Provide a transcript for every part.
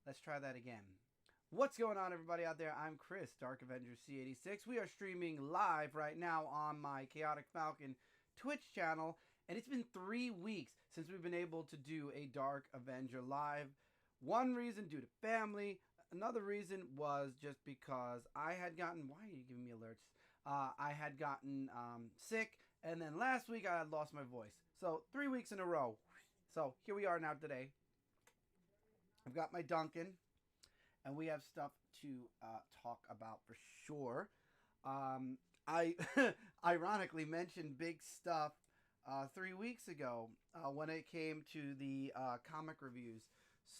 Let's try that again. What's going on, everybody out there? I'm Chris, Dark Avenger C86. We are streaming live right now on my Chaotic Falcon Twitch channel, and it's been 3 weeks since we've been able to do a Dark Avenger live. One reason due to family, another reason was just because I had gotten. Why are you giving me alerts? I had gotten sick, and then last week I had lost my voice. So 3 weeks in a row. So here we are now today. I've got my Duncan, and we have stuff to talk about for sure. I ironically mentioned big stuff 3 weeks ago when it came to the comic reviews.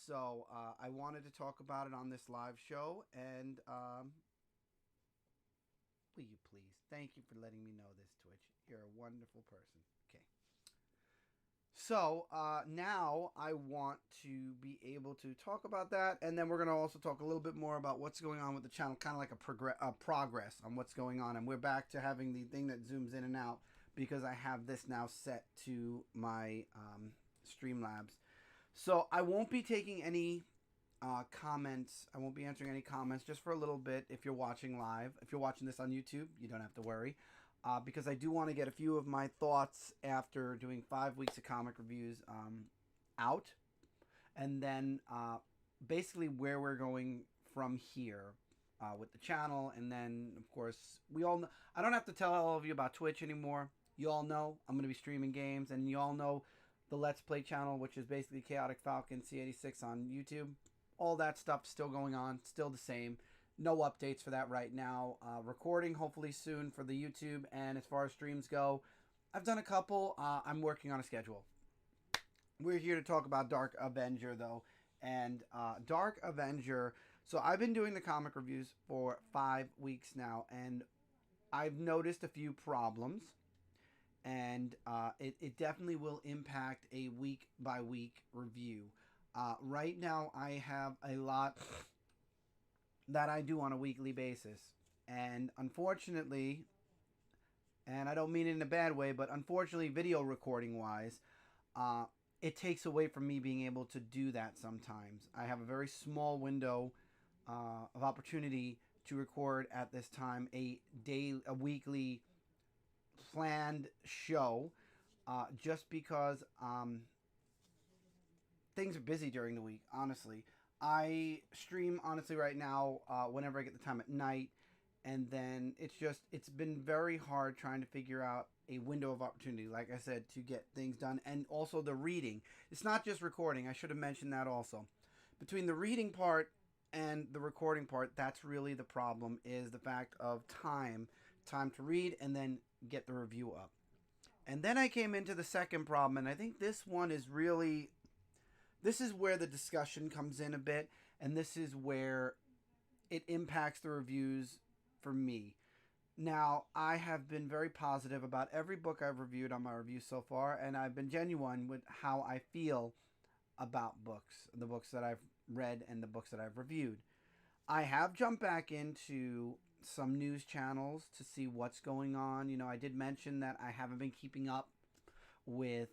So I wanted to talk about it on this live show, and will you please? Thank you for letting me know this, Twitch. You're a wonderful person. Okay. So now I want to be able to talk about that, and then we're going to also talk a little bit more about what's going on with the channel, kind of like a progress on what's going on. And we're back to having the thing that zooms in and out because I have this now set to my Streamlabs. So I won't be taking any comments. I won't be answering any comments just for a little bit if you're watching live. If you're watching this on YouTube, you don't have to worry. Because I do want to get a few of my thoughts after doing 5 weeks of comic reviews out. And then basically where we're going from here with the channel. And then, of course, we all know. I don't have to tell all of you about Twitch anymore. You all know I'm going to be streaming games. And you all know the Let's Play channel, which is basically Chaotic Falcon C86 on YouTube. All that stuff still going on, still the same. No updates for that right now. Recording hopefully soon for the YouTube. And as far as streams go, I've done a couple. I'm working on a schedule. We're here to talk about Dark Avenger, though. And Dark Avenger. So I've been doing the comic reviews for 5 weeks now. And I've noticed a few problems. And it definitely will impact a week-by-week review. Right now, I have a lot that I do on a weekly basis. And unfortunately, and I don't mean it in a bad way, but unfortunately, video recording wise, it takes away from me being able to do that sometimes. I have a very small window of opportunity to record at this time a weekly planned show, just because things are busy during the week, honestly. I stream honestly right now whenever I get the time at night, and then it's been very hard trying to figure out a window of opportunity, like I said, to get things done, and also the reading. It's not just recording. I should have mentioned that also. Between the reading part and the recording part, that's really the problem, is the fact of time to read and then get the review up. And then I came into the second problem, and I think this one is really, this is where the discussion comes in a bit, and this is where it impacts the reviews for me. Now, I have been very positive about every book I've reviewed on my review so far, and I've been genuine with how I feel about books, the books that I've read and the books that I've reviewed. I have jumped back into some news channels to see what's going on. You know, I did mention that I haven't been keeping up with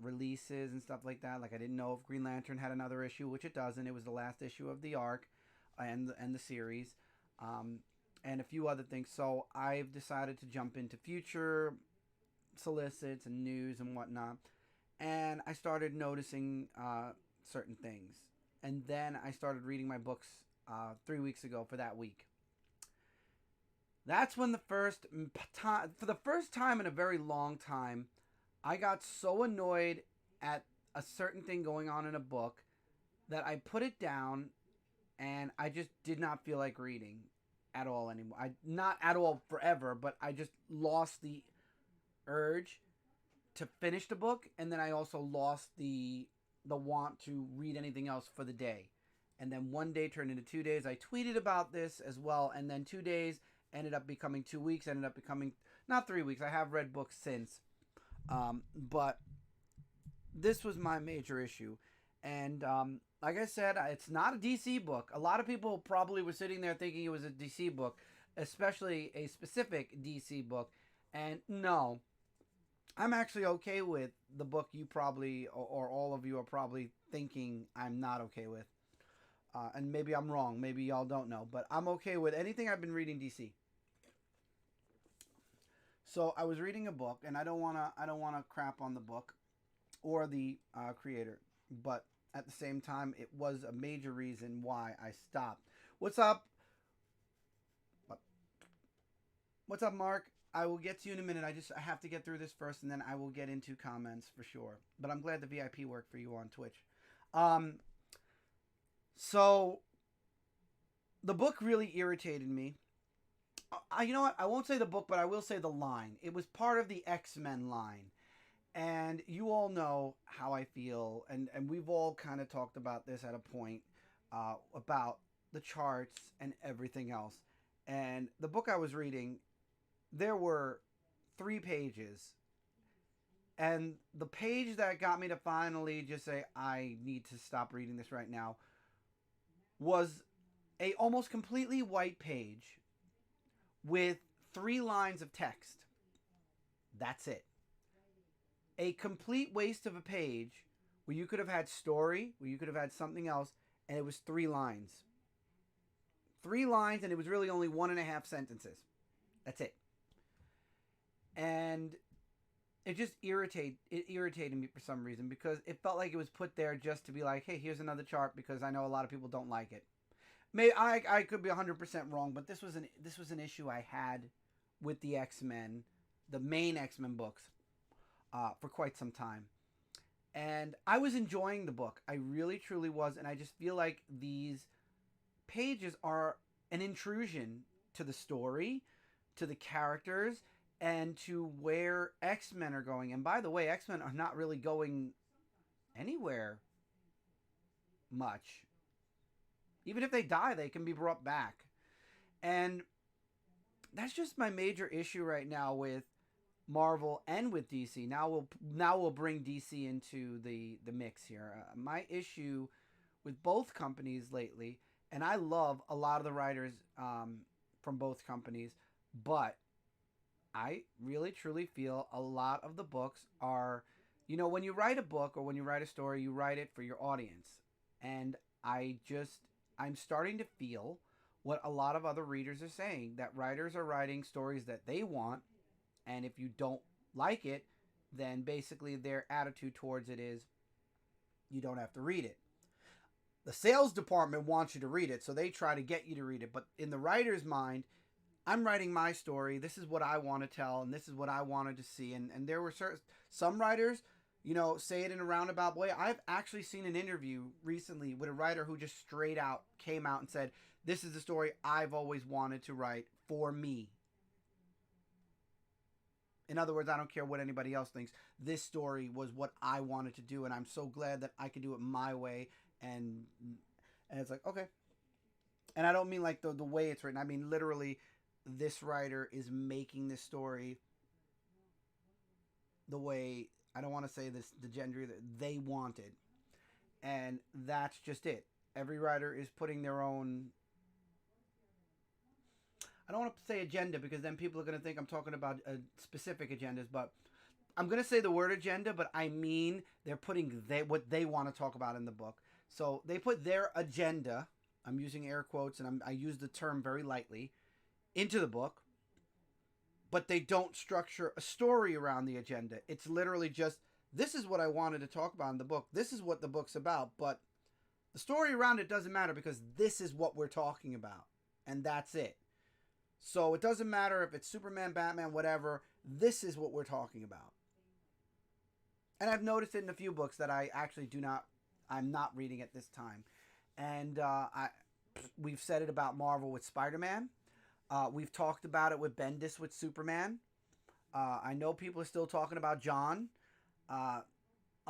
releases and stuff like that. Like, I didn't know if Green Lantern had another issue, which it doesn't. It was the last issue of the arc and the series, and a few other things. So I've decided to jump into future solicits and news and whatnot, and I started noticing certain things. And then I started reading my books 3 weeks ago for that week. That's when for the first time in a very long time, I got so annoyed at a certain thing going on in a book that I put it down, and I just did not feel like reading at all anymore. Not at all forever, but I just lost the urge to finish the book, and then I also lost the want to read anything else for the day. And then one day turned into 2 days. I tweeted about this as well, and then 2 days ended up becoming 2 weeks, ended up becoming not 3 weeks. I have read books since. But this was my major issue. And like I said, it's not a DC book. A lot of people probably were sitting there thinking it was a DC book, especially a specific DC book. And no, I'm actually okay with the book you probably, or all of you are probably thinking I'm not okay with. And maybe I'm wrong. Maybe y'all don't know, but I'm okay with anything I've been reading DC. So I was reading a book, and I don't wanna crap on the book or the creator, but at the same time, it was a major reason why I stopped. What's up? What's up, Mark? I will get to you in a minute. I have to get through this first, and then I will get into comments for sure. But I'm glad the VIP worked for you on Twitch. Um, so the book really irritated me. You know what? I won't say the book, but I will say the line. It was part of the X-Men line. And you all know how I feel, and we've all kind of talked about this at a point, about the charts and everything else. And the book I was reading, there were 3 pages, and the page that got me to finally just say I need to stop reading this right now was a almost completely white page with 3 lines of text. That's it. A complete waste of a page where you could have had story, where you could have had something else, and it was 3 lines. 3 lines, and it was really only 1.5 sentences. That's it. And it irritated me for some reason, because it felt like it was put there just to be like, hey, here's another chart, because I know a lot of people don't like it. Maybe I could be 100% wrong, but this was an issue I had with the X-Men, the main X-Men books, for quite some time. And I was enjoying the book. I really, truly was. And I just feel like these pages are an intrusion to the story, to the characters, and to where X-Men are going. And by the way, X-Men are not really going anywhere much. Even if they die, they can be brought back. And that's just my major issue right now with Marvel and with DC. Now we'll bring DC into the mix here. My issue with both companies lately, and I love a lot of the writers from both companies, but I really truly feel a lot of the books are, when you write a book or when you write a story, you write it for your audience. And I'm starting to feel what a lot of other readers are saying, that writers are writing stories that they want, and if you don't like it, then basically their attitude towards it is you don't have to read it. The sales department wants you to read it, so they try to get you to read it. But in the writer's mind, I'm writing my story. This is what I want to tell, and this is what I wanted to see. And there were some writers, say it in a roundabout way. I've actually seen an interview recently with a writer who just straight out came out and said, this is the story I've always wanted to write for me. In other words, I don't care what anybody else thinks. This story was what I wanted to do, and I'm so glad that I could do it my way. And it's like, okay. And I don't mean like the way it's written. I mean literally, this writer is making this story the way, I don't want to say this, the gender that they wanted. And that's just it. Every writer is putting their own, I don't want to say agenda, because then people are going to think I'm talking about specific agendas, but I'm going to say the word agenda, but I mean they're putting what they want to talk about in the book. So they put their agenda, I'm using air quotes, and I use the term very lightly, into the book, but they don't structure a story around the agenda. It's literally just, this is what I wanted to talk about in the book. This is what the book's about, but the story around it doesn't matter, because this is what we're talking about, and that's it. So it doesn't matter if it's Superman, Batman, whatever. This is what we're talking about. And I've noticed it in a few books that I actually I'm not reading at this time. And we've said it about Marvel with Spider-Man. We've talked about it with Bendis with Superman. I know people are still talking about John. A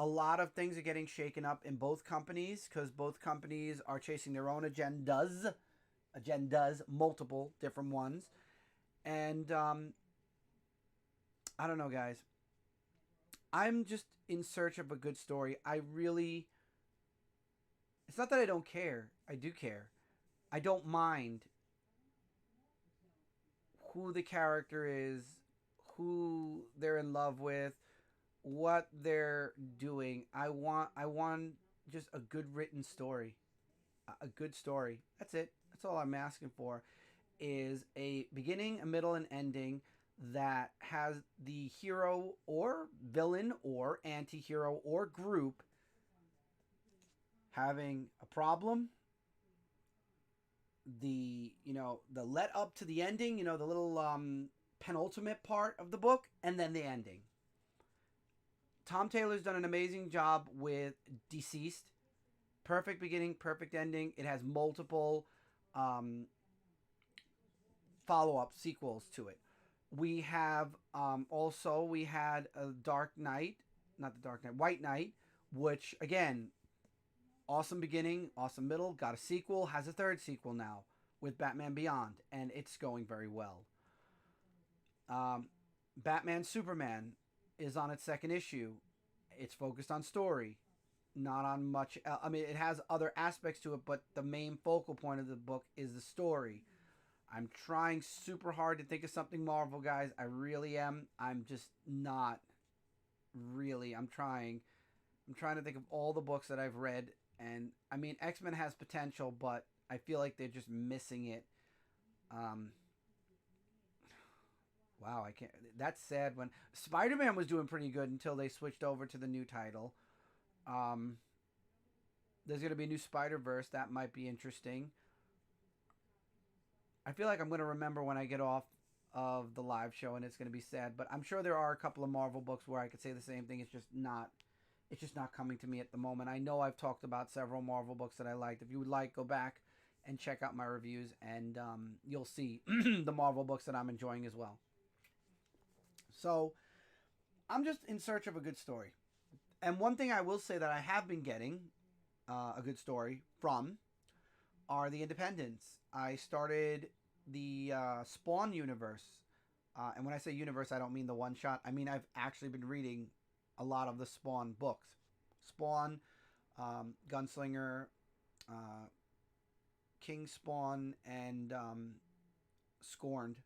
lot of things are getting shaken up in both companies, because both companies are chasing their own agendas, multiple different ones. And I don't know, guys. I'm just in search of a good story. It's not that I don't care. I do care. I don't mind who the character is, who they're in love with, what they're doing. I want just a good written story. a good story. That's it. That's all I'm asking for. Is a beginning, a middle, and ending that has the hero or villain or anti-hero or group having a problem, the let up to the ending, the little penultimate part of the book, and then the ending. Tom Taylor's done an amazing job with Deceased. Perfect beginning, perfect ending. It has multiple follow-up sequels to it. We have also we had a Dark Knight, not the Dark Knight, White Knight, which again, awesome beginning, awesome middle, got a sequel, has a third sequel now with Batman Beyond, and it's going very well. Batman Superman is on its second issue. It's focused on story, not on much. I mean, it has other aspects to it, but the main focal point of the book is the story. I'm trying super hard to think of something Marvel, guys. I really am. I'm just not really. I'm trying. I'm trying to think of all the books that I've read, and I mean, X-Men has potential, but I feel like they're just missing it. Wow, I can't. That's sad. When Spider-Man was doing pretty good until they switched over to the new title. There's gonna be a new Spider-Verse that might be interesting. I feel like I'm gonna remember when I get off of the live show, and it's gonna be sad. But I'm sure there are a couple of Marvel books where I could say the same thing. It's just not. It's just not coming to me at the moment. I know I've talked about several Marvel books that I liked. If you would like, go back and check out my reviews, and you'll see the Marvel books that I'm enjoying as well. So I'm just in search of a good story. And one thing I will say that I have been getting a good story from are the independents. I started the Spawn universe. And when I say universe, I don't mean the one shot. I mean, I've actually been reading a lot of the Spawn books. Spawn, Gunslinger, King Spawn, and Scorned.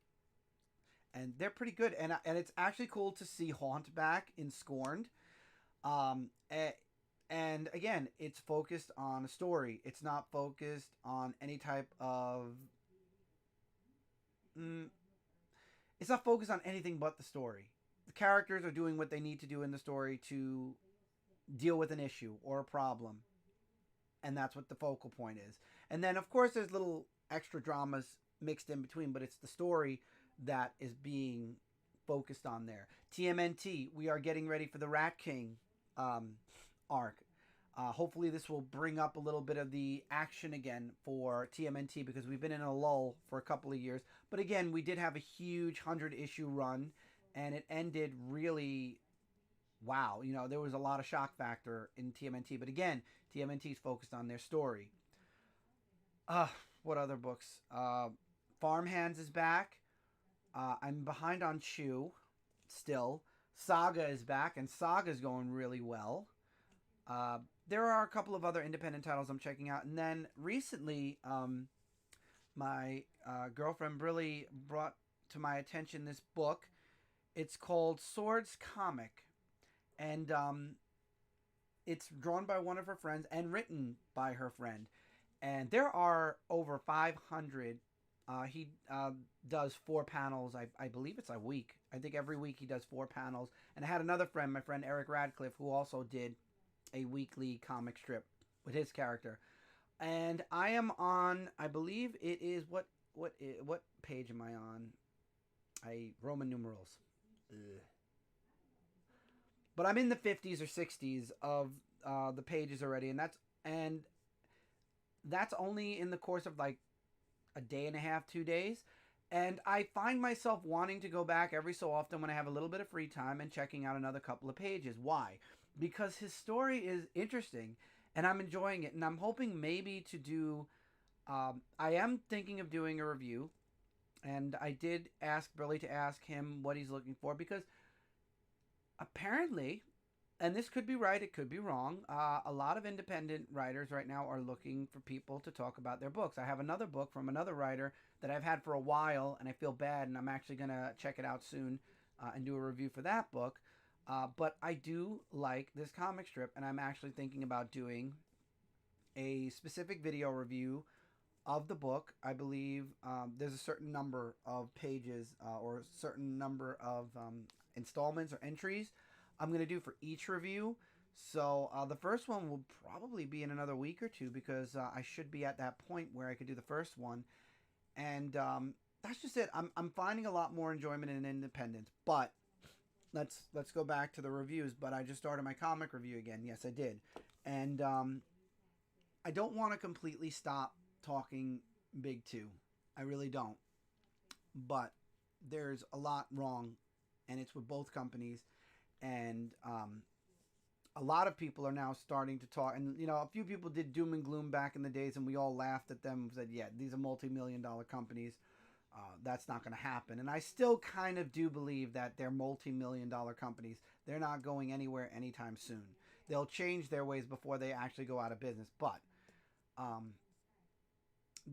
And they're pretty good. And it's actually cool to see Haunt back in Scorned. Um, and again, it's focused on a story. It's not focused on any type of. It's not focused on anything but the story. The characters are doing what they need to do in the story to deal with an issue or a problem. And that's what the focal point is. And then, of course, there's little extra dramas mixed in between, but it's the story that is being focused on there. TMNT, we are getting ready for the Rat King arc. Hopefully this will bring up a little bit of the action again for TMNT, because we've been in a lull for a couple of years. But again, we did have a huge 100-issue run, and it ended really, wow. There was a lot of shock factor in TMNT. But again, TMNT is focused on their story. What other books? Farmhands is back. I'm behind on Chew still. Saga is back, and Saga is going really well. There are a couple of other independent titles I'm checking out. And then recently, my girlfriend Brilly brought to my attention this book. It's called Swords Comic. And it's drawn by one of her friends and written by her friend. And there are over 500. He does 4 panels. I believe it's a week. I think every week he does 4 panels. And I had another friend, my friend Eric Radcliffe, who also did a weekly comic strip with his character. And I am on, I believe it is, what page am I on? Roman numerals. Ugh. But I'm in the 50s or 60s of the pages already, and that's only in the course of like a day and a half, 2 days. And I find myself wanting to go back every so often when I have a little bit of free time and checking out another couple of pages. Why? Because his story is interesting, and I'm enjoying it, and I'm hoping maybe to do. I am thinking of doing a review, and I did ask Billy to ask him what he's looking for, because apparently, and this could be right, it could be wrong, a lot of independent writers right now are looking for people to talk about their books. I have another book from another writer that I've had for a while, and I feel bad, and I'm actually going to check it out soon and do a review for that book. But I do like this comic strip, and I'm actually thinking about doing a specific video review of the book. I believe there's a certain number of pages or a certain number of installments or entries I'm going to do for each review. So the first one will probably be in another week or two because I should be at that point where I could do the first one. And that's just it. I'm finding a lot more enjoyment in independence. But let's go back to the reviews. But I just started my comic review again. Yes, I did. And I don't want to completely stop talking Big Two. I really don't. But there's a lot wrong, and it's with both companies. And a lot of people are now starting to talk. And, a few people did doom and gloom back in the days, and we all laughed at them and said, yeah, these are multi-million-dollar companies. That's not going to happen. And I still kind of do believe that they're multi-million-dollar companies. They're not going anywhere anytime soon. They'll change their ways before they actually go out of business. But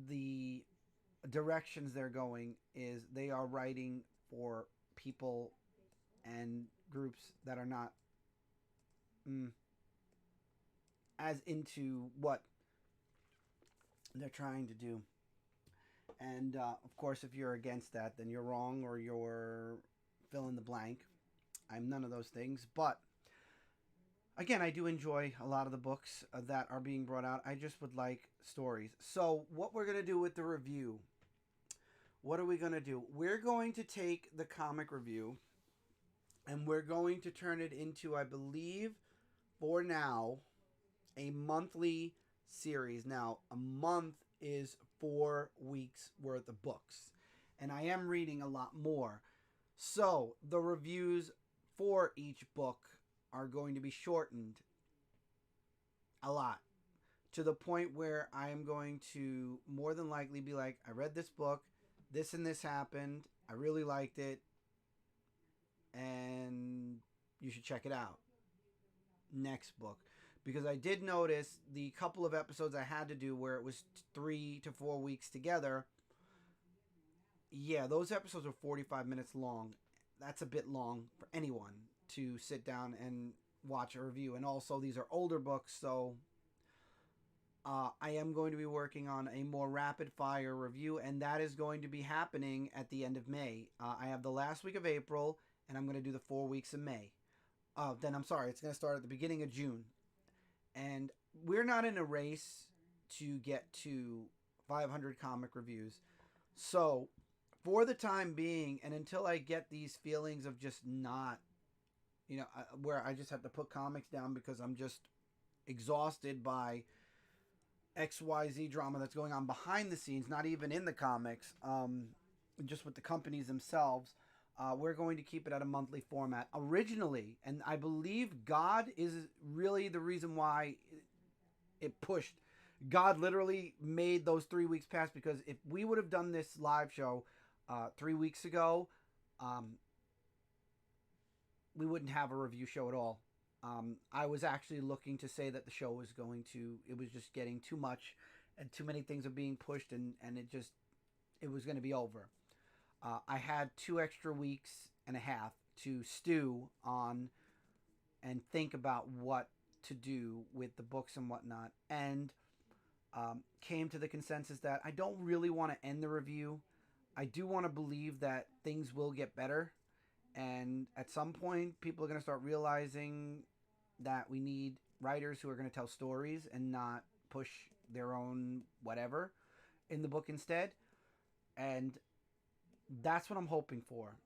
the directions they're going is they are writing for people and groups that are not as into what they're trying to do. And of course, if you're against that, then you're wrong or you're fill in the blank. I'm none of those things. But again, I do enjoy a lot of the books that are being brought out. I just would like stories. So what we're going to do with the review, what are we going to do? We're going to take the comic review and we're going to turn it into, I believe, for now, a monthly series. Now, a month is 4 weeks worth of books. And I am reading a lot more. So, the reviews for each book are going to be shortened a lot. To the point where I am going to more than likely be like, I read this book, this and this happened, I really liked it, and you should check it out. Next book. Because I did notice the couple of episodes I had to do where it was 3 to 4 weeks together. Yeah, those episodes were 45 minutes long. That's a bit long for anyone to sit down and watch a review. And also, these are older books, so I am going to be working on a more rapid fire review, and that is going to be happening at the end of May. I have the last week of April, and I'm going to do the 4 weeks of May. Then I'm sorry, it's going to start at the beginning of June. And we're not in a race to get to 500 comic reviews. So, for the time being, and until I get these feelings of just not, where I just have to put comics down because I'm just exhausted by XYZ drama that's going on behind the scenes, not even in the comics, just with the companies themselves. We're going to keep it at a monthly format originally, and I believe God is really the reason why it pushed. God literally made those 3 weeks pass, because if we would have done this live show 3 weeks ago, we wouldn't have a review show at all. I was actually looking to say that the show was it was just getting too much, and too many things are being pushed, and it was going to be over. I had 2 extra weeks and a half to stew on and think about what to do with the books and whatnot, and came to the consensus that I don't really want to end the review. I do want to believe that things will get better, and at some point people are going to start realizing that we need writers who are going to tell stories and not push their own whatever in the book instead. And that's what I'm hoping for.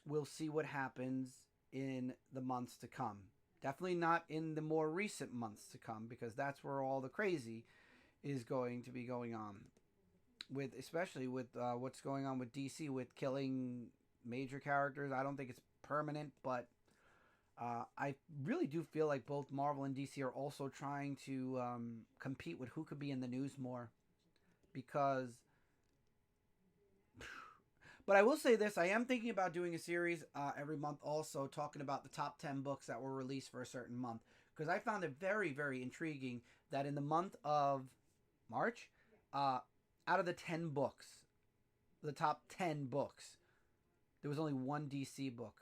We'll see what happens in the months to come. Definitely not in the more recent months to come, because that's where all the crazy is going to be going on. Especially with what's going on with DC with killing major characters. I don't think it's permanent, but I really do feel like both Marvel and DC are also trying to compete with who could be in the news more. Because... But I will say this, I am thinking about doing a series every month also, talking about the top 10 books that were released for a certain month. Because I found it very, very intriguing that in the month of March, out of the 10 books, the top 10 books, there was only one DC book.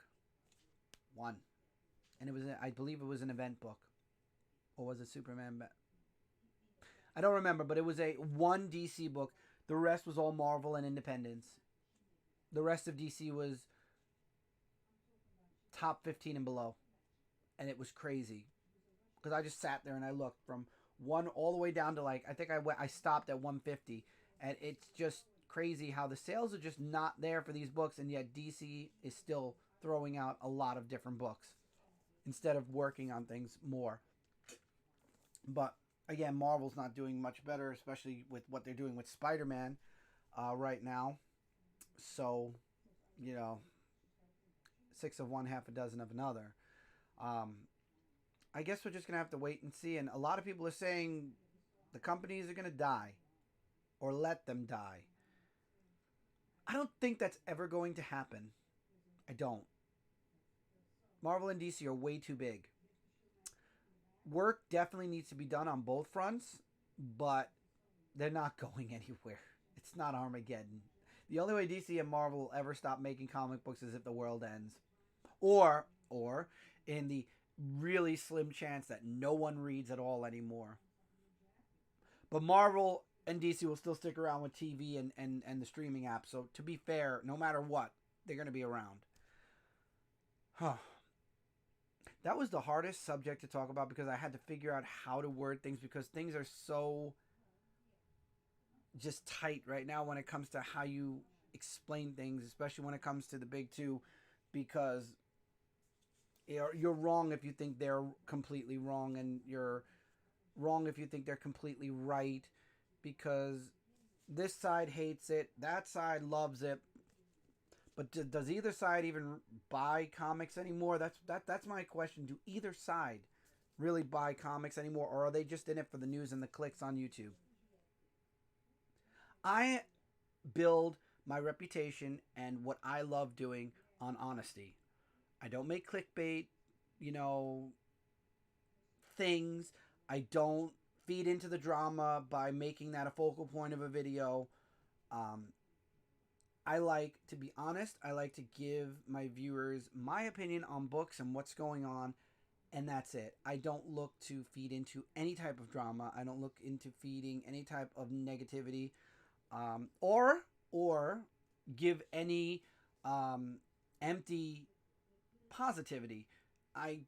One. And I believe it was an event book. Or was it Superman? I don't remember, but it was a one DC book. The rest was all Marvel and Independence. The rest of DC was top 15 and below, and it was crazy because I just sat there and I looked from one all the way down to like I stopped at 150, and it's just crazy how the sales are just not there for these books, and yet DC is still throwing out a lot of different books instead of working on things more. But again, Marvel's not doing much better, especially with what they're doing with Spider-Man right now. So, you know, six of one, half a dozen of another. Um, I guess we're just gonna have to wait and see. And a lot of people are saying the companies are gonna die, or let them die. I don't think that's ever going to happen. I don't. Marvel and DC are way too big. Work definitely needs to be done on both fronts, but they're not going anywhere. It's not Armageddon. The only way DC and Marvel will ever stop making comic books is if the world ends. Or in the really slim chance that no one reads at all anymore. But Marvel and DC will still stick around with TV and the streaming apps. So to be fair, no matter what, they're going to be around. Huh. That was the hardest subject to talk about because I had to figure out how to word things because things are so just tight right now when it comes to how you explain things, especially when it comes to the big two, because you're wrong if you think they're completely wrong, and you're wrong if you think they're completely right, because this side hates it, that side loves it. But does either side even buy comics anymore? That's my question. Do either side really buy comics anymore, or are they just in it for the news and the clicks on YouTube? I build my reputation and what I love doing on honesty. I don't make clickbait, things. I don't feed into the drama by making that a focal point of a video. I like to be honest. I like to give my viewers my opinion on books and what's going on, and that's it. I don't look to feed into any type of drama. I don't look into feeding any type of negativity, or give any empty positivity. I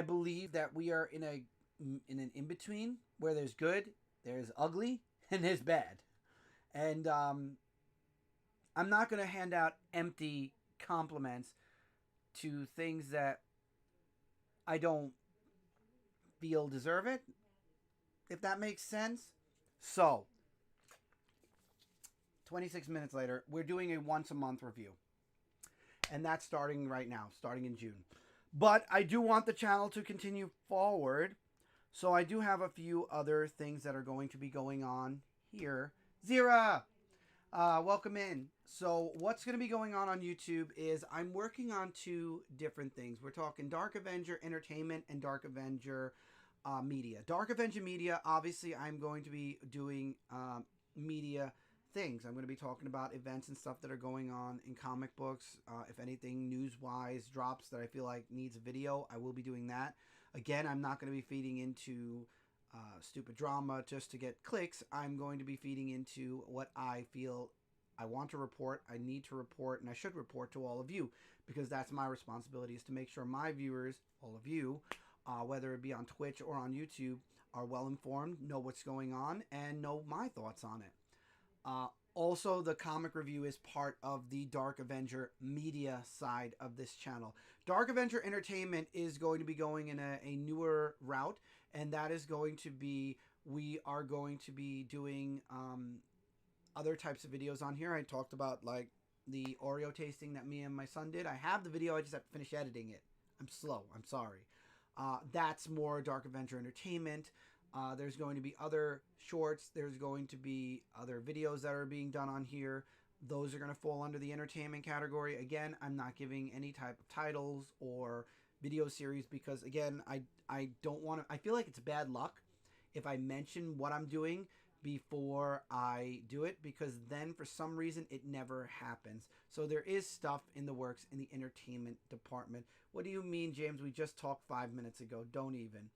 believe that we are in an in between where there's good, there's ugly, and there's bad, and I'm not going to hand out empty compliments to things that I don't feel deserve it, if that makes sense. So, 26 minutes later, we're doing a once a month review. And that's starting right now, starting in June. But I do want the channel to continue forward. So I do have a few other things that are going to be going on here. Zira! Welcome in. So what's going to be going on YouTube is I'm working on two different things. We're talking Dark Avenger Entertainment and Dark Avenger Media. Dark Avenger Media, obviously I'm going to be doing media things. I'm going to be talking about events and stuff that are going on in comic books. If anything news-wise drops that I feel like needs a video, I will be doing that. Again, I'm not going to be feeding into stupid drama just to get clicks. I'm going to be feeding into what I feel I want to report, I need to report, and I should report to all of you, because that's my responsibility, is to make sure my viewers, all of you, whether it be on Twitch or on YouTube, are well informed, know what's going on, and know my thoughts on it. Also, the comic review is part of the Dark Avenger media side of this channel. Dark Avenger Entertainment is going to be going in a newer route, and that is going to be, we are going to be doing other types of videos on here. I talked about like the Oreo tasting that me and my son did. I have the video, I just have to finish editing it. I'm slow, I'm sorry. That's more Dark Avenger Entertainment. There's going to be other shorts. There's going to be other videos that are being done on here. Those are going to fall under the entertainment category. Again, I'm not giving any type of titles or video series because, again, I don't want to... I feel like it's bad luck if I mention what I'm doing before I do it, because then for some reason it never happens. So there is stuff in the works in the entertainment department. What do you mean, James? We just talked 5 minutes ago. Don't even.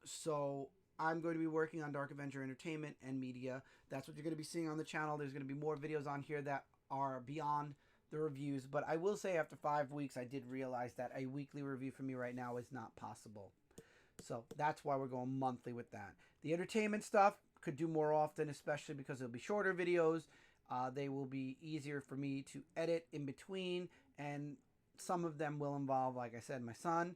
So I'm going to be working on Dark Avenger Entertainment and Media. That's what you're going to be seeing on the channel. There's going to be more videos on here that are beyond the reviews. But I will say after 5 weeks, I did realize that a weekly review for me right now is not possible. So that's why we're going monthly with that. The entertainment stuff could do more often, especially because it'll be shorter videos. They will be easier for me to edit in between, and some of them will involve, like I said, my son.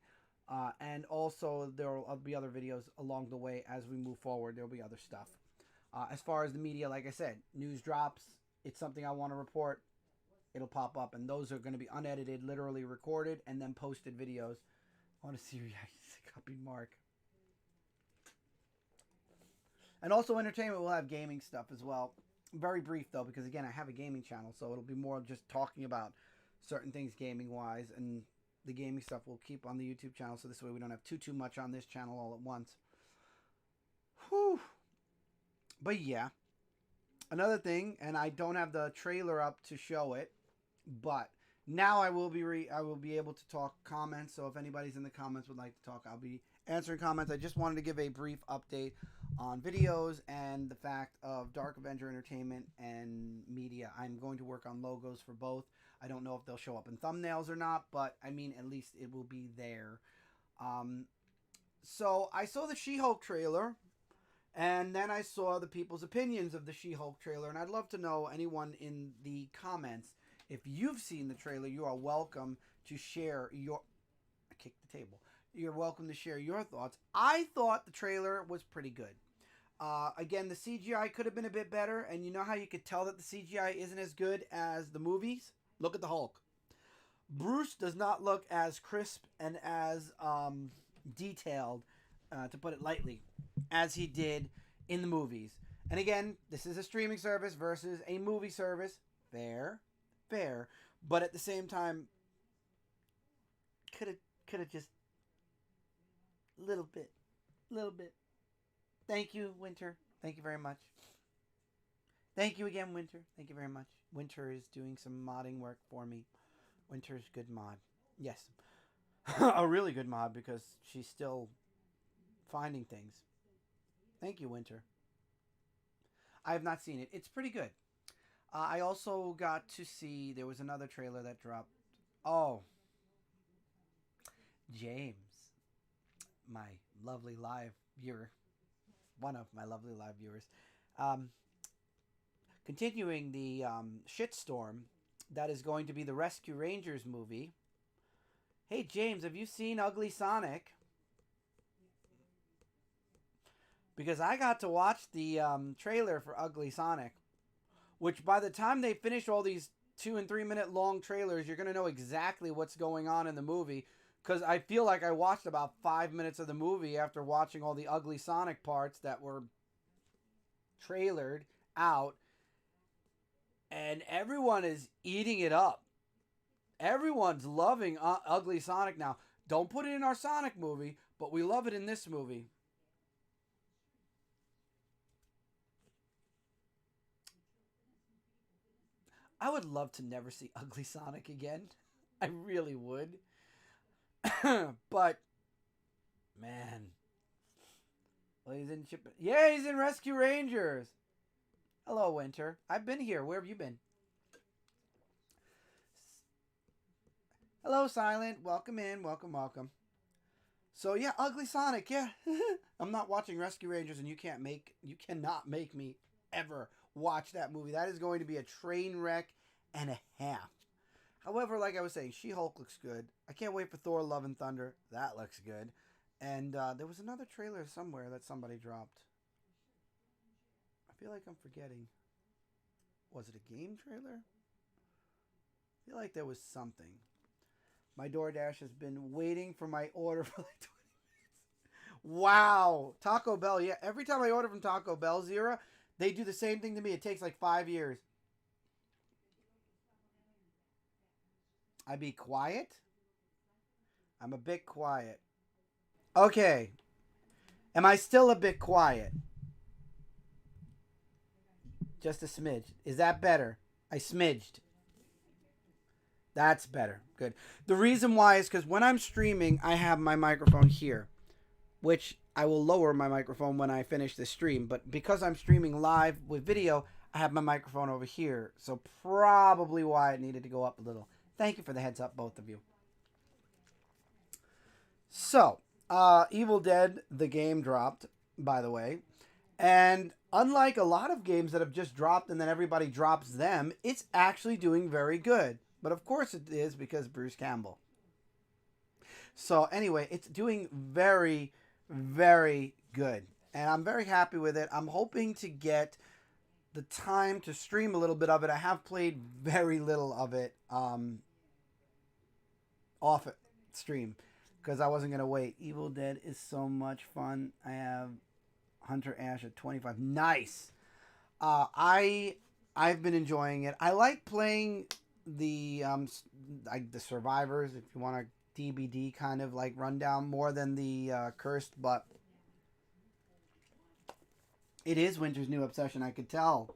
And also there will be other videos along the way as we move forward. There will be other stuff. As far as the media, like I said, news drops. It's something I want to report. It'll pop up, and those are going to be unedited, literally recorded, and then posted videos. I want to see copy Mark. And also entertainment will have gaming stuff as well. Very brief though, because again, I have a gaming channel, so it'll be more just talking about certain things gaming wise, and the gaming stuff we'll keep on the YouTube channel, so this way we don't have too much on this channel all at once. Whew. But yeah, another thing, and I don't have the trailer up to show it, but now I will be able to talk comments. So if anybody's in the comments would like to talk, I'll be answering comments. I just wanted to give a brief update on videos and the fact of Dark Avenger Entertainment and Media. I'm going to work on logos for both. I don't know if they'll show up in thumbnails or not, but I mean, at least it will be there. So I saw the She-Hulk trailer, and then I saw the people's opinions of the She-Hulk trailer, and I'd love to know, anyone in the comments, if you've seen the trailer, you are welcome to share your... I kicked the table. You're welcome to share your thoughts. I thought the trailer was pretty good. Again, the CGI could have been a bit better, and you know how you could tell that the CGI isn't as good as the movies? Look at the Hulk. Bruce does not look as crisp and as detailed, to put it lightly, as he did in the movies. And again, this is a streaming service versus a movie service. Fair. But at the same time, could have just little bit. Thank you, Winter. Thank you very much. Thank you again, Winter. Thank you very much. Winter is doing some modding work for me. Winter's good mod. Yes. A really good mod, because she's still finding things. Thank you, Winter. I have not seen it. It's pretty good. I also got to see, there was another trailer that dropped. Oh. James. My lovely live viewer. One of my lovely live viewers. Continuing the shitstorm that is going to be the Rescue Rangers movie. Hey, James, have you seen Ugly Sonic? Because I got to watch the trailer for Ugly Sonic, which by the time they finish all these 2 and 3 minute long trailers, you're going to know exactly what's going on in the movie. Because I feel like I watched about 5 minutes of the movie after watching all the Ugly Sonic parts that were trailered out. And everyone is eating it up. Everyone's loving Ugly Sonic now. Don't put it in our Sonic movie, but we love it in this movie. I would love to never see Ugly Sonic again. I really would. But, man. Well, he's in yeah, he's in Rescue Rangers. Hello, Winter. I've been here. Where have you been? Hello, Silent. Welcome in. Welcome. So, yeah, Ugly Sonic, yeah. I'm not watching Rescue Rangers, and you cannot make me ever watch that movie. That is going to be a train wreck and a half. However, like I was saying, She-Hulk looks good. I can't wait for Thor Love and Thunder. That looks good. And there was another trailer somewhere that somebody dropped. I feel like I'm forgetting. Was it a game trailer? I feel like there was something. My DoorDash has been waiting for my order for like 20 minutes. Wow. Taco Bell. Yeah, every time I order from Taco Bell, Zira, they do the same thing to me. It takes like 5 years. I be quiet? I'm a bit quiet. Okay. Am I still a bit quiet? Just a smidge. Is that better? I smidged. That's better. Good. The reason why is because when I'm streaming, I have my microphone here. which I will lower my microphone when I finish this stream. But because I'm streaming live with video, I have my microphone over here. So probably why it needed to go up a little. Thank you for the heads up, both of you. So, Evil Dead, the game dropped, by the way. And unlike a lot of games that have just dropped and then everybody drops them, it's actually doing very good. But of course it is because Bruce Campbell. So anyway, it's doing very, very good. And I'm very happy with it. I'm hoping to get the time to stream a little bit of it. I have played very little of it off stream because I wasn't going to wait. Evil Dead is so much fun. I have Hunter Ash at 25. Nice. I've been enjoying it. I like playing the survivors, if you want a DBD kind of like rundown, more than the cursed, but it is Winter's new obsession, I could tell.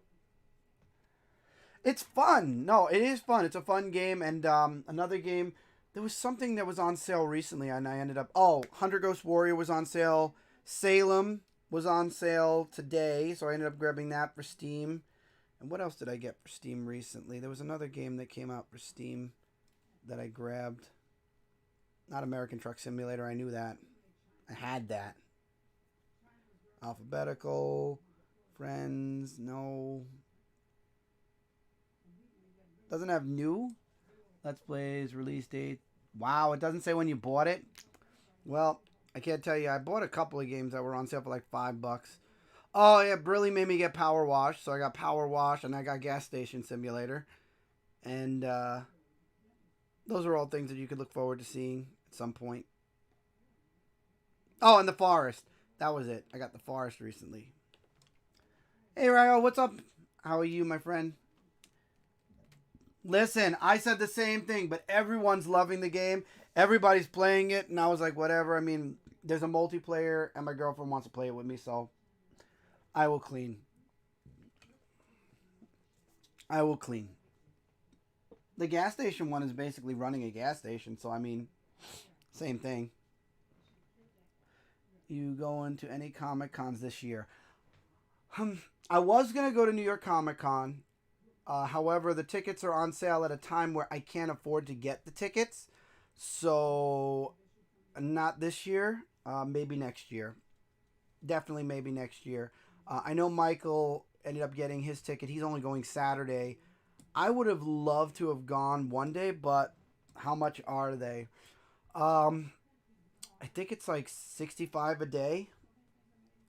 It's fun. No, it is fun. It's a fun game. And another game, there was something that was on sale recently, and I ended up... Oh, Hunter Ghost Warrior was on sale. Salem was on sale today, so I ended up grabbing that for Steam. And what else did I get for Steam recently? There was another game that came out for Steam that I grabbed. Not American Truck Simulator, I knew that. I had that. Alphabetical, Friends, no. Doesn't have new. Let's Plays, release date. Wow, it doesn't say when you bought it. Well, I can't tell you. I bought a couple of games that were on sale for like $5. Oh, yeah, Brilly made me get Power Wash. So I got Power Wash and I got Gas Station Simulator. And those are all things that you could look forward to seeing at some point. Oh, and The Forest. That was it. I got The Forest recently. Hey, Ryo, what's up? How are you, my friend? Listen, I said the same thing, but everyone's loving the game. Everybody's playing it, and I was like, whatever. I mean, there's a multiplayer, and my girlfriend wants to play it with me, so I will clean. I will clean. The gas station one is basically running a gas station, so I mean, same thing. You going to any Comic Cons this year? I was going to go to New York Comic Con. However, the tickets are on sale at a time where I can't afford to get the tickets. So, not this year. Maybe next year. Definitely maybe next year. I know Michael ended up getting his ticket. He's only going Saturday. I would have loved to have gone one day, but how much are they? I think it's like $65 a day.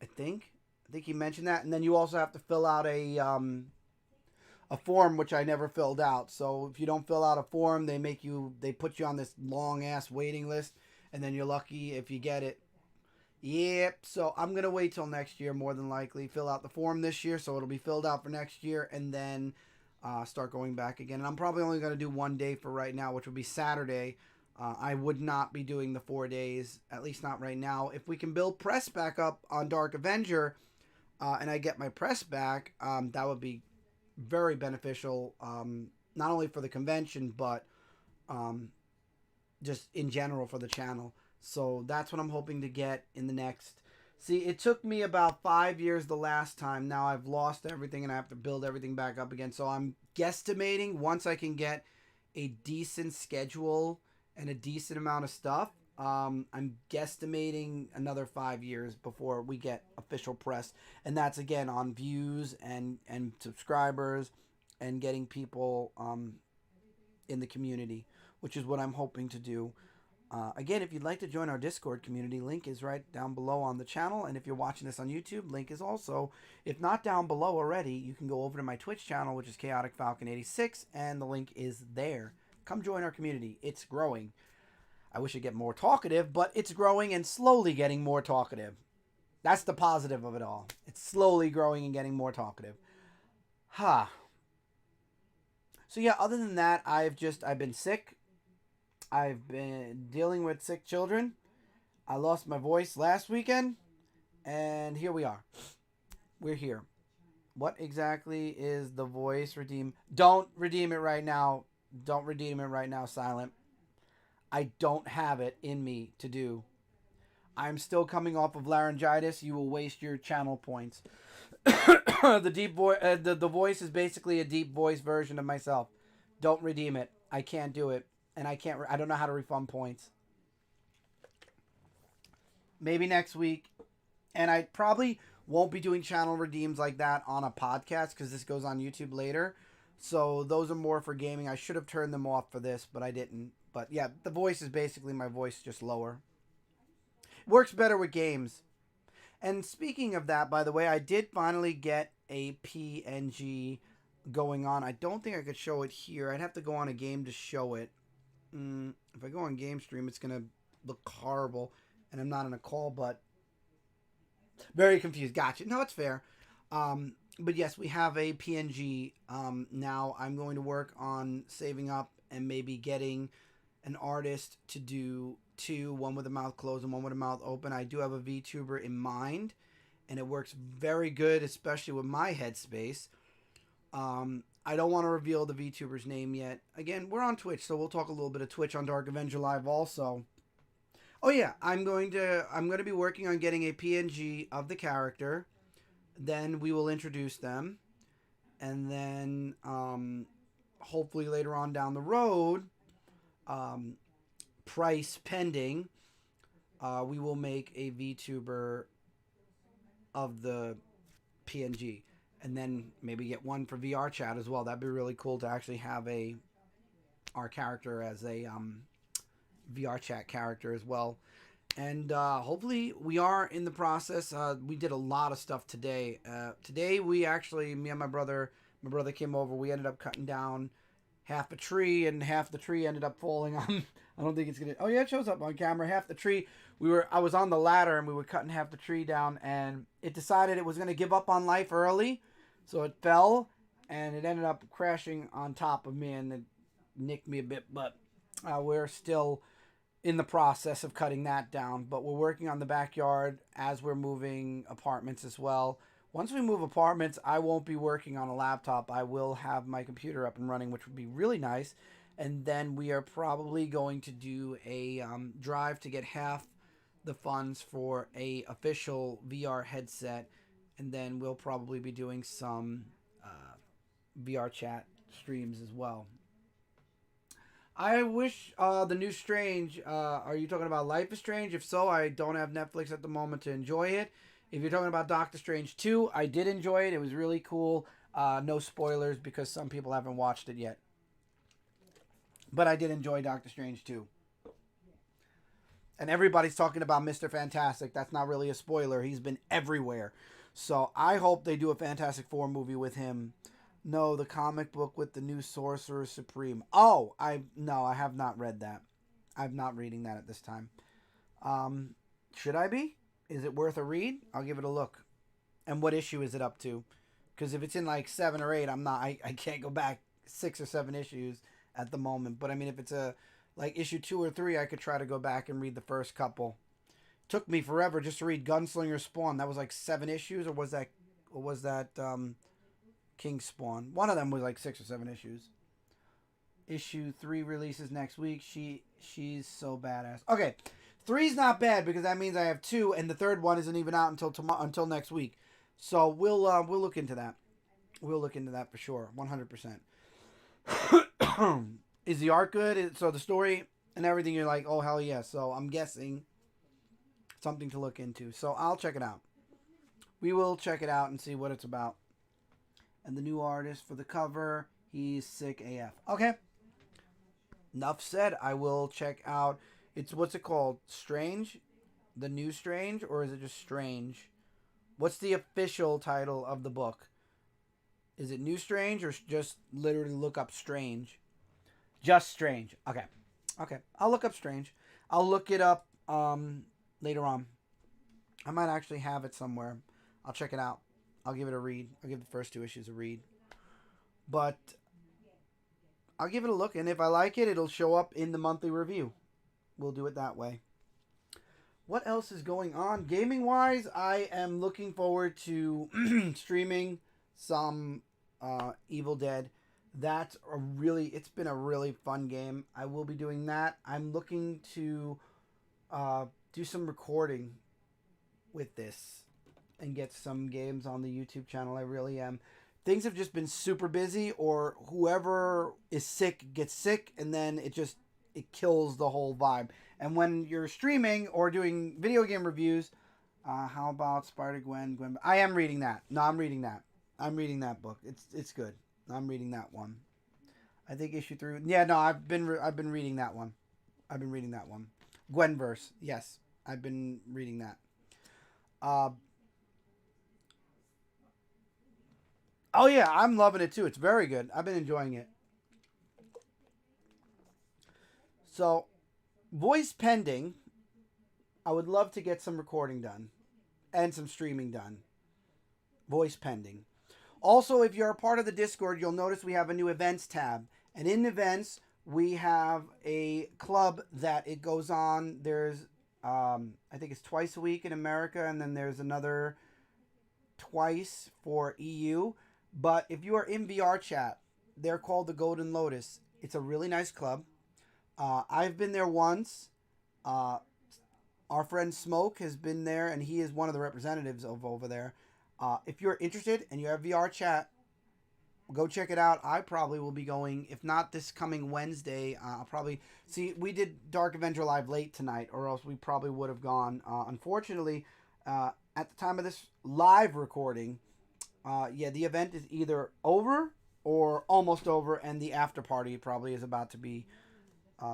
I think he mentioned that. And then you also have to fill out a form, which I never filled out. So if you don't fill out a form, they put you on this long ass waiting list, and then you're lucky if you get it. Yep. So I'm gonna wait till next year, more than likely. Fill out the form this year, so it'll be filled out for next year, and then start going back again. And I'm probably only gonna do one day for right now, which will be Saturday. I would not be doing the 4 days, at least not right now. If we can build press back up on Dark Avenger, and I get my press back, that would be very beneficial, not only for the convention, but just in general for the channel. So that's what I'm hoping to get in the next... See, it took me about 5 years the last time. Now I've lost everything and I have to build everything back up again. So I'm guesstimating once I can get a decent schedule and a decent amount of stuff, I'm guesstimating another 5 years before we get official press. And that's, again, on views and subscribers and getting people in the community, which is what I'm hoping to do. Again, if you'd like to join our Discord community, link is right down below on the channel. And if you're watching this on YouTube, link is also, if not down below already, you can go over to my Twitch channel, which is Chaotic Falcon 86, and the link is there. Come join our community. It's growing. I wish I'd get more talkative, but it's growing and slowly getting more talkative. That's the positive of it all. It's slowly growing and getting more talkative. So yeah, other than that, I've been sick. I've been dealing with sick children. I lost my voice last weekend, and here we are. We're here. What exactly is the voice redeem? Don't redeem it right now. Don't redeem it right now, Silent. I don't have it in me to do. I'm still coming off of laryngitis. You will waste your channel points. The deep voice, the voice is basically a deep voice version of myself. Don't redeem it. I can't do it, and I don't know how to refund points. Maybe next week, and I probably won't be doing channel redeems like that on a podcast because this goes on YouTube later. So those are more for gaming. I should have turned them off for this, but I didn't. But yeah, the voice is basically my voice, just lower. Works better with games. And speaking of that, by the way, I did finally get a PNG going on. I don't think I could show it here. I'd have to go on a game to show it. If I go on Game Stream, it's going to look horrible. And I'm not on a call, but very confused. Gotcha. No, it's fair. But yes, we have a PNG. Now I'm going to work on saving up and maybe getting an artist to do two, one with a mouth closed and one with a mouth open. I do have a VTuber in mind, and it works very good, especially with my headspace. I don't want to reveal the VTuber's name yet. Again, we're on Twitch, so we'll talk a little bit of Twitch on Dark Avenger Live also. Oh yeah, I'm going to be working on getting a PNG of the character. Then we will introduce them, and then hopefully later on down the road, price pending, we will make a VTuber of the PNG, and then maybe get one for VR chat as well. That'd be really cool to actually have our character as a VR chat character as well. And hopefully we are in the process. We did a lot of stuff today. Today we actually, me and my brother came over. We ended up cutting down half a tree, and half the tree ended up falling on. I don't think it's gonna. Oh yeah, it shows up on camera. Half the tree. I was on the ladder, and we were cutting half the tree down, and it decided it was gonna give up on life early, so it fell, and it ended up crashing on top of me, and it nicked me a bit. But we're still in the process of cutting that down, but we're working on the backyard as we're moving apartments as well. Once we move apartments, I won't be working on a laptop. I will have my computer up and running, which would be really nice. And then we are probably going to do a drive to get half the funds for a official VR headset, and then we'll probably be doing some VR chat streams as well. I wish the new Strange, are you talking about Life is Strange? If so, I don't have Netflix at the moment to enjoy it. If you're talking about Doctor Strange 2, I did enjoy it. It was really cool. No spoilers because some people haven't watched it yet. But I did enjoy Doctor Strange 2. And everybody's talking about Mr. Fantastic. That's not really a spoiler. He's been everywhere. So I hope they do a Fantastic Four movie with him. No, the comic book with the new Sorcerer Supreme. Oh, I have not read that. I'm not reading that at this time. Should I be? Is it worth a read? I'll give it a look. And what issue is it up to? Because if it's in like 7 or 8, I can't go back 6 or 7 issues at the moment. But I mean, if it's like issue 2 or 3, I could try to go back and read the first couple. Took me forever just to read Gunslinger Spawn. That was like 7 issues, or was that King Spawn? One of them was like 6 or 7 issues. Issue 3 releases next week. She's so badass. Okay, 3's not bad because that means I have 2, and the third one isn't even out until next week. So we'll look into that. We'll look into that for sure, 100%. Is the art good? So the story and everything, you're like, oh hell yeah. So I'm guessing something to look into. So I'll check it out. We will check it out and see what it's about. And the new artist for the cover, he's sick AF. Okay. Enough said. I will check out. What's it called? Strange? The New Strange? Or is it just Strange? What's the official title of the book? Is it New Strange or just literally look up Strange? Just Strange. Okay. Okay. I'll look up Strange. I'll look it up later on. I might actually have it somewhere. I'll check it out. I'll give it a read. I'll give the first 2 issues a read. But I'll give it a look. And if I like it, it'll show up in the monthly review. We'll do it that way. What else is going on? Gaming-wise, I am looking forward to streaming some Evil Dead. It's been a really fun game. I will be doing that. I'm looking to do some recording with this and get some games on the YouTube channel. I really am. Things have just been super busy, or whoever is sick gets sick, and then it kills the whole vibe. And when you're streaming or doing video game reviews, how about Spider-Gwen? I am reading that. No, I'm reading that. I'm reading that book. It's good. I'm reading that one. I think issue 3. Yeah, no, I've been reading that one. I've been reading that one. Gwenverse. Yes, I've been reading that. Oh yeah, I'm loving it too. It's very good. I've been enjoying it. So, voice pending. I would love to get some recording done and some streaming done. Voice pending. Also, if you're a part of the Discord, you'll notice we have a new events tab. And in events, we have a club that it goes on. There's, I think it's twice a week in America, and then there's another twice for EU. But if you are in VR chat, they're called the Golden Lotus. It's a really nice club. I've been there once. Our friend Smoke has been there, and he is one of the representatives of over there. If you're interested and you have VR chat, go check it out. I probably will be going, if not this coming Wednesday. I'll probably see. We did Dark Avenger Live late tonight, or else we probably would have gone. Unfortunately, at the time of this live recording, the event is either over or almost over, and the after party probably is about to be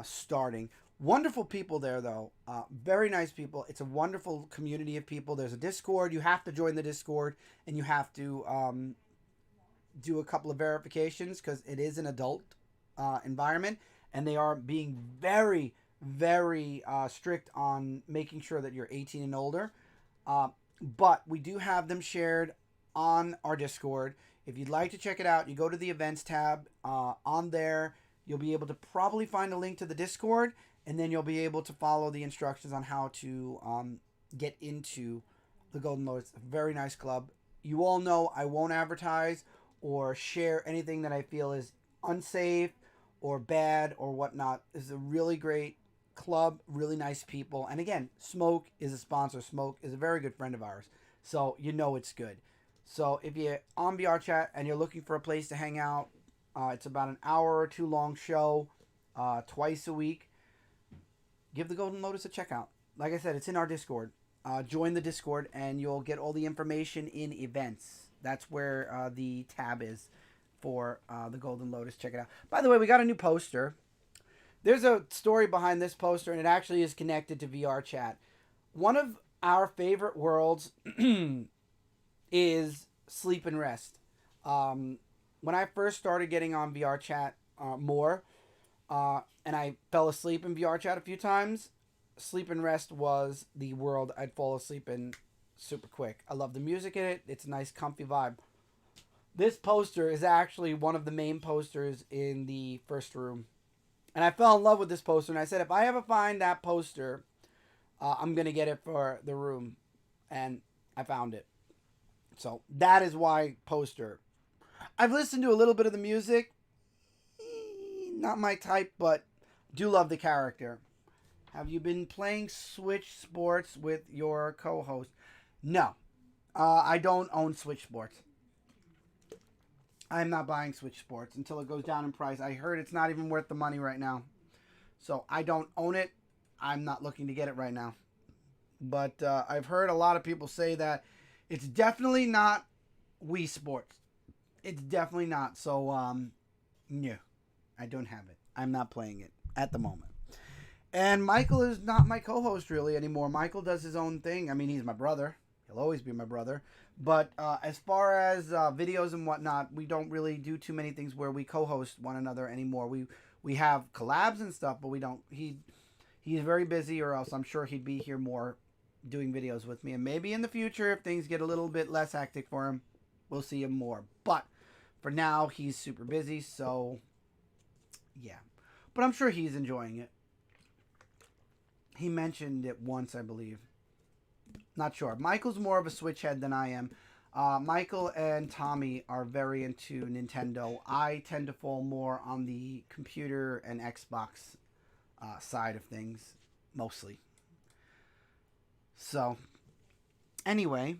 starting. Wonderful people there, though. Very nice people. It's a wonderful community of people. There's a Discord. You have to join the Discord, and you have to do a couple of verifications because it is an adult environment, and they are being very, very strict on making sure that you're 18 and older. But we do have them shared on our Discord. If you'd like to check it out, you go to the events tab. On there, you'll be able to probably find a link to the Discord, and then you'll be able to follow the instructions on how to get into the Golden Lotus. Very nice club. You all know I won't advertise or share anything that I feel is unsafe or bad or whatnot. This is a really great club, really nice people. And again, Smoke is a sponsor. Smoke is a very good friend of ours. So you know it's good. So if you're on VR chat and you're looking for a place to hang out, it's about an hour or two long show, twice a week. Give the Golden Lotus a check out. Like I said, it's in our Discord. Join the Discord and you'll get all the information in events. That's where the tab is for the Golden Lotus. Check it out. By the way, we got a new poster. There's a story behind this poster, and it actually is connected to VR chat. One of our favorite worlds is sleep and rest. When I first started getting on VR chat more, and I fell asleep in VR chat a few times, sleep and rest was the world I'd fall asleep in super quick. I love the music in it. It's a nice, comfy vibe. This poster is actually one of the main posters in the first room. And I fell in love with this poster, and I said, if I ever find that poster, I'm going to get it for the room. And I found it. So that is why poster. I've listened to a little bit of the music. Not my type, but do love the character. Have you been playing Switch Sports with your co-host? No. I don't own Switch Sports. I'm not buying Switch Sports until it goes down in price. I heard it's not even worth the money right now. So I don't own it. I'm not looking to get it right now. But I've heard a lot of people say that it's definitely not Wii Sports. It's definitely not. So, no. I don't have it. I'm not playing it at the moment. And Michael is not my co-host really anymore. Michael does his own thing. I mean, he's my brother. He'll always be my brother. But as far as videos and whatnot, we don't really do too many things where we co-host one another anymore. We have collabs and stuff, but we don't. He's very busy, or else I'm sure he'd be here more doing videos with me. And maybe in the future, if things get a little bit less hectic for him, we'll see him more. But for now, he's super busy, so yeah. But I'm sure he's enjoying it. He mentioned it once, I believe. Not sure. Michael's more of a Switch head than I am. Michael and Tommy are very into Nintendo. I tend to fall more on the computer and Xbox side of things, mostly. So, anyway,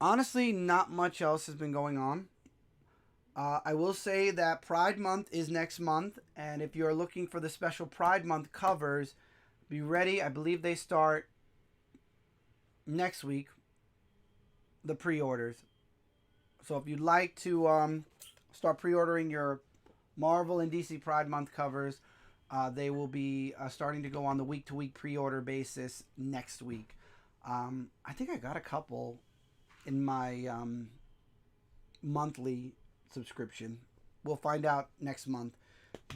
honestly, not much else has been going on. I will say that Pride Month is next month, and if you're looking for the special Pride Month covers, be ready. I believe they start next week, the pre-orders. So if you'd like to start pre-ordering your Marvel and DC Pride Month covers, they will be starting to go on the week-to-week pre-order basis next week. I think I got a couple in my monthly subscription. We'll find out next month.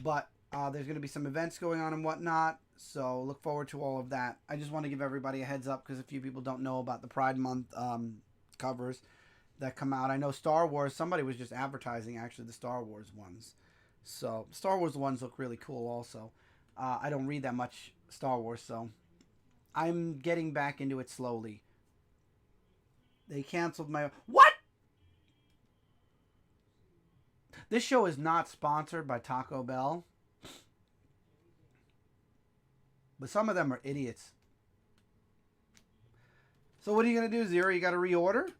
But there's going to be some events going on and whatnot, so look forward to all of that. I just want to give everybody a heads up because a few people don't know about the Pride Month covers that come out. I know Star Wars, somebody was just advertising actually the Star Wars ones. So Star Wars ones look really cool also. I don't read that much Star Wars, so I'm getting back into it slowly. They canceled my... What? This show is not sponsored by Taco Bell. But some of them are idiots. So what are you going to do, Zero? You got to reorder?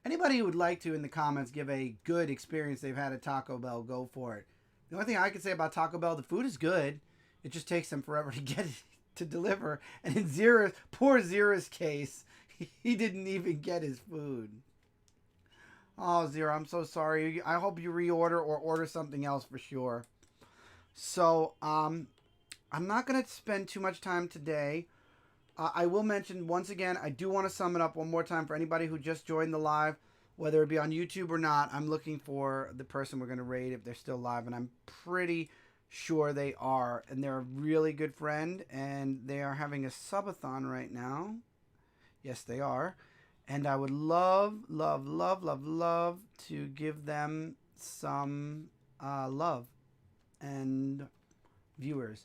Anybody who would like to in the comments give a good experience they've had at Taco Bell, go for it. The only thing I can say about Taco Bell, the food is good. It just takes them forever to get it to deliver. And in poor Zera's case, he didn't even get his food. Oh, Zero, I'm so sorry. I hope you reorder or order something else for sure. So, I'm not going to spend too much time today. I will mention, once again, I do want to sum it up one more time for anybody who just joined the live, whether it be on YouTube or not. I'm looking for the person we're going to raid if they're still live, and I'm pretty sure they are. And they're a really good friend, and they are having a subathon right now. Yes, they are. And I would love, love, love, love, love to give them some love and viewers.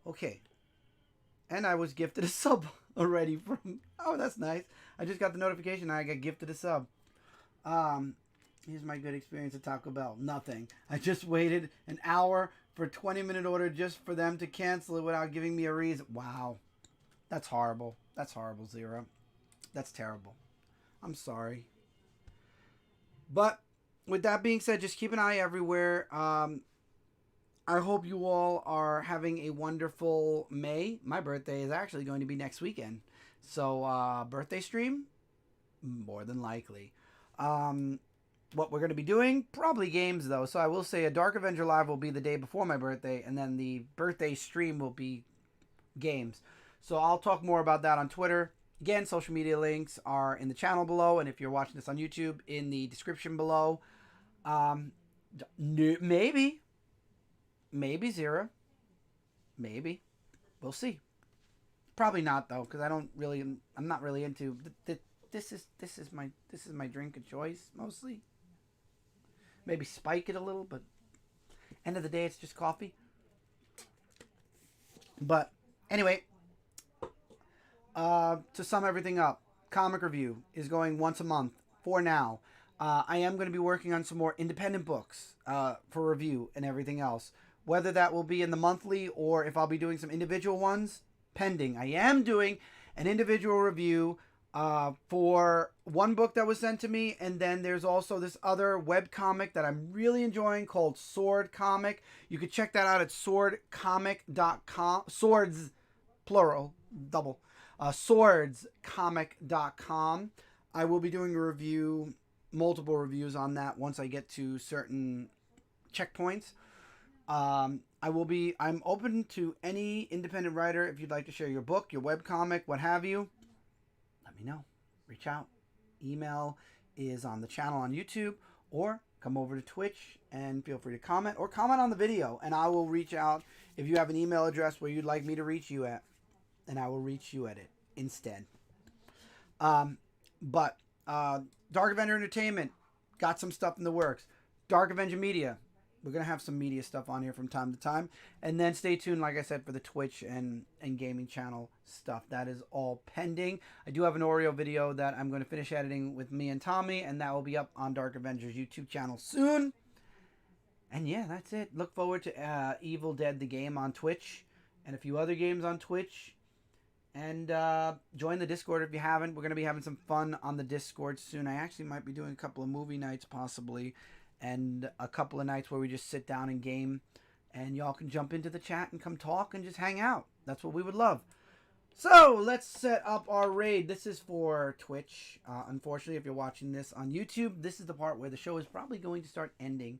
Okay. And I was gifted a sub already from... Oh, that's nice. I just got the notification I got gifted a sub. Here's my good experience at Taco Bell. Nothing. I just waited an hour for a 20-minute order just for them to cancel it without giving me a reason. Wow. That's horrible. That's horrible, Zero. That's terrible. I'm sorry. But with that being said, just keep an eye everywhere. I hope you all are having a wonderful May. My birthday is actually going to be next weekend. So, birthday stream? More than likely. What we're going to be doing? Probably games, though. So I will say a Dark Avenger Live will be the day before my birthday. And then the birthday stream will be games. So I'll talk more about that on Twitter. Again, social media links are in the channel below. And if you're watching this on YouTube, in the description below. Maybe. Maybe Zero. Maybe. We'll see. Probably not though, because I'm not really into this is my drink of choice mostly. Maybe spike it a little, but end of the day it's just coffee. But anyway, to sum everything up, comic review is going once a month for now. I am going to be working on some more independent books for review and everything else. Whether that will be in the monthly or if I'll be doing some individual ones, pending. I am doing an individual review for one book that was sent to me, and then there's also this other webcomic that I'm really enjoying called Sword Comic. You can check that out at swordcomic.com. Swords, plural, double. Swordscomic.com. I will be doing a review, multiple reviews on that once I get to certain checkpoints. I'm open to any independent writer. If you'd like to share your book, your webcomic, what have you, let me know. Reach out. Email is on the channel on YouTube, or come over to Twitch and feel free to comment, or comment on the video, and I will reach out if you have an email address where you'd like me to reach you at, and I will reach you at it instead. But Dark Avenger Entertainment got some stuff in the works. Dark Avenger Media. We're going to have some media stuff on here from time to time. And then stay tuned, like I said, for the Twitch and gaming channel stuff. That is all pending. I do have an Oreo video that I'm going to finish editing with me and Tommy, and that will be up on Dark Avenger's YouTube channel soon. And yeah, that's it. Look forward to Evil Dead the game on Twitch. and a few other games on Twitch. And join the Discord if you haven't. We're going to be having some fun on the Discord soon. I actually might be doing a couple of movie nights possibly, and a couple of nights where we just sit down and game. And y'all can jump into the chat and come talk and just hang out. That's what we would love. So let's set up our raid. This is for Twitch. Unfortunately, if you're watching this on YouTube, this is the part where the show is probably going to start ending.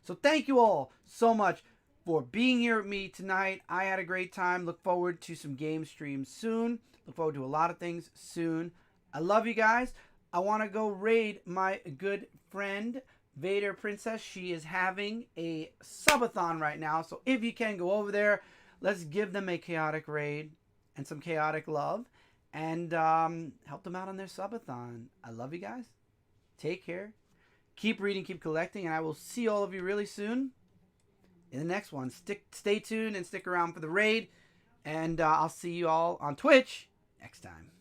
So thank you all so much for being here with me tonight. I had a great time. Look forward to some game streams soon. Look forward to a lot of things soon. I love you guys. I want to go raid my good friend Vader Princess. She is having a subathon right now. So if you can, go over there. Let's give them a chaotic raid and some chaotic love. And help them out on their subathon. I love you guys. Take care. Keep reading, keep collecting. And I will see all of you really soon in the next one. Stay tuned and stick around for the raid. And I'll see you all on Twitch next time.